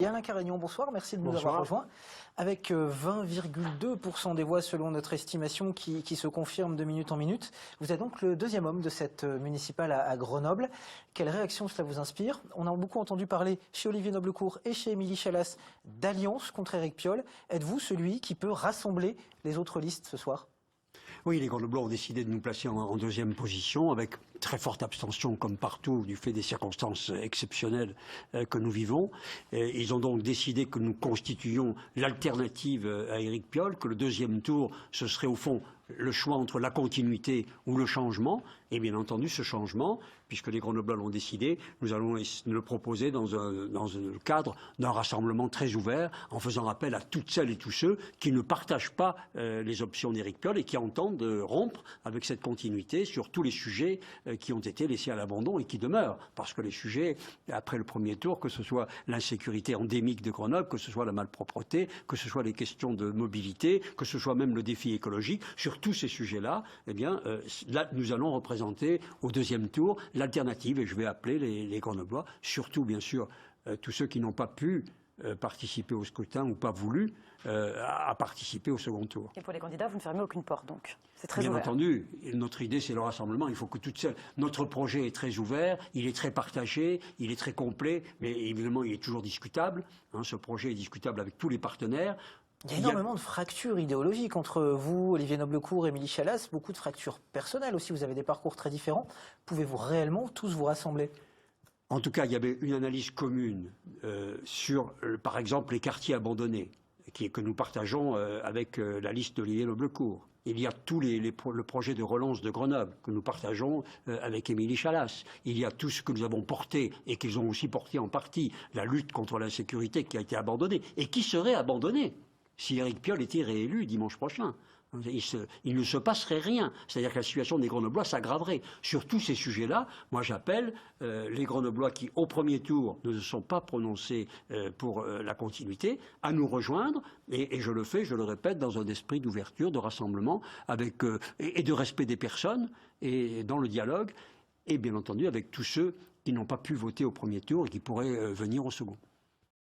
Alain Carignon, bonsoir, merci de nous avoir rejoints. Avec 20,2% des voix selon notre estimation qui se confirme de minute en minute, vous êtes donc le deuxième homme de cette municipale à Grenoble. Quelle réaction cela vous inspire? On a beaucoup entendu parler chez Olivier Noblecourt et chez Émilie Chalas d'alliance contre Éric Piolle. Êtes-vous celui qui peut rassembler les autres listes ce soir? Oui, les Grenoblois ont décidé de nous placer en deuxième position, avec très forte abstention, comme partout, du fait des circonstances exceptionnelles que nous vivons. Ils ont donc décidé que nous constituions l'alternative à Éric Piolle, que le deuxième tour, ce serait au fond le choix entre la continuité ou le changement. Et bien entendu, ce changement, puisque les Grenoblois l'ont décidé, nous allons le proposer dans le cadre d'un rassemblement très ouvert, en faisant appel à toutes celles et tous ceux qui ne partagent pas les options d'Éric Piolle et qui entendent rompre avec cette continuité sur tous les sujets qui ont été laissés à l'abandon et qui demeurent. Parce que les sujets, après le premier tour, que ce soit l'insécurité endémique de Grenoble, que ce soit la malpropreté, que ce soit les questions de mobilité, que ce soit même le défi écologique, sur tous ces sujets-là, eh bien, là, nous allons représenter au deuxième tour l'alternative, et je vais appeler les Grenoblois, surtout bien sûr tous ceux qui n'ont pas pu participer au scrutin ou pas voulu à participer au second tour. Et pour les candidats, vous ne fermez aucune porte, donc c'est très ouvert. Bien entendu, notre idée c'est le rassemblement, il faut que toutes celles... Notre projet est très ouvert, il est très partagé, il est très complet, mais évidemment il est toujours discutable, hein, ce projet est discutable avec tous les partenaires. Il y a énormément de fractures idéologiques entre vous, Olivier Noblecourt et Émilie Chalas, beaucoup de fractures personnelles aussi, vous avez des parcours très différents. Pouvez-vous réellement tous vous rassembler? En tout cas, il y avait une analyse commune sur, par exemple, les quartiers abandonnés, que nous partageons avec la liste d'Olivier Noblecourt. Il y a le projet de relance de Grenoble que nous partageons avec Émilie Chalas. Il y a tout ce que nous avons porté et qu'ils ont aussi porté en partie, la lutte contre l'insécurité qui a été abandonnée et qui serait abandonnée si Éric Piolle était réélu dimanche prochain. Il ne se passerait rien. C'est-à-dire que la situation des Grenoblois s'aggraverait. Sur tous ces sujets-là, moi j'appelle les Grenoblois qui, au premier tour, ne se sont pas prononcés pour la continuité, à nous rejoindre. Et je le fais, je le répète, dans un esprit d'ouverture, de rassemblement, et de respect des personnes, et dans le dialogue, et bien entendu avec tous ceux qui n'ont pas pu voter au premier tour et qui pourraient venir au second.